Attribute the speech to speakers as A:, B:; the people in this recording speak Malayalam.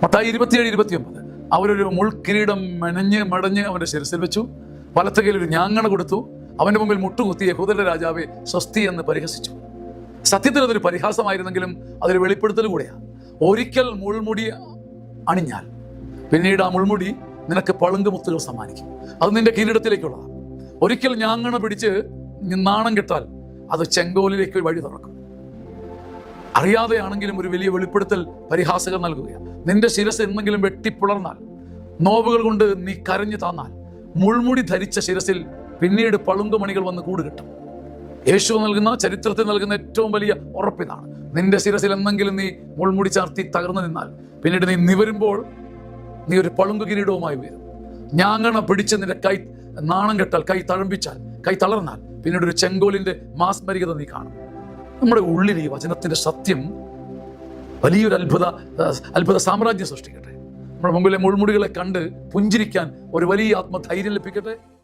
A: മത്തായി 27-29 അവരൊരു മുൾക്കിരീടം മടഞ്ഞ് അവന്റെ ശിരസിൽ വെച്ചു, വലത്തെ കയ്യിൽ ഒരു ഞാങ്ങണ കൊടുത്തു, അവന്റെ മുമ്പിൽ മുട്ടുകുത്തി യഹൂദരുടെ രാജാവെ സ്വസ്തി എന്ന് പരിഹസിച്ചു. സത്യത്തിൽ അതൊരു പരിഹാസമായിരുന്നെങ്കിലും അതൊരു വെളിപ്പെടുത്തൽ കൂടെയാണ്. ഒരിക്കൽ മുൾമുടി അണിഞ്ഞാൽ പിന്നീട് ആ മുൾമുടി നിനക്ക് പളുങ്കുമുത്തുകൾ സമ്മാനിക്കും. അത് നിന്റെ കിരീടത്തിലേക്കുള്ളതാണ്. ഒരിക്കൽ ഞാങ്ങണ പിടിച്ച് നാണം കെട്ടാൽ അത് ചെങ്കോലിലേക്ക് വഴി തുറക്കും. അറിയാതെയാണെങ്കിലും ഒരു വലിയ വെളിപ്പെടുത്തൽ പരിഹാസകർ നൽകുകയാണ്. നിന്റെ ശിരസ് എന്തെങ്കിലും വെട്ടിപ്പുളർന്നാൽ, നോവുകൾ കൊണ്ട് നീ കരഞ്ഞു താന്നാൽ, മുൾമുടി ധരിച്ച ശിരസിൽ പിന്നീട് പളുങ്കുമണികൾ വന്ന് കൂട് കിട്ടും. യേശു നൽകുന്ന, ചരിത്രത്തിൽ നൽകുന്ന ഏറ്റവും വലിയ ഉറപ്പിതാണ്. നിന്റെ ശിരസിൽ എന്തെങ്കിലും നീ മുൾമുടി ചാർത്തി തകർന്നു നിന്നാൽ പിന്നീട് നീ നിവരുമ്പോൾ നീ ഒരു പളുങ്കു കിരീടവുമായി വരും. ഞാങ്ങണ പിടിച്ച് നിന്റെ കൈ നാണം കെട്ടാൽ, കൈ തഴമ്പിച്ചാൽ, കൈ തളർന്നാൽ പിന്നീട് ഒരു ചെങ്കോലിന്റെ മാസ്മരികത നീ കാണും. നമ്മുടെ ഉള്ളിൽ ഈ വചനത്തിന്റെ സത്യം വലിയൊരു അത്ഭുത സാമ്രാജ്യം സൃഷ്ടിക്കട്ടെ. നമ്മുടെ മുമ്പിലെ മുൾമുടികളെ കണ്ട് പുഞ്ചിരിക്കാൻ ഒരു വലിയ ആത്മധൈര്യം ലഭിക്കട്ടെ.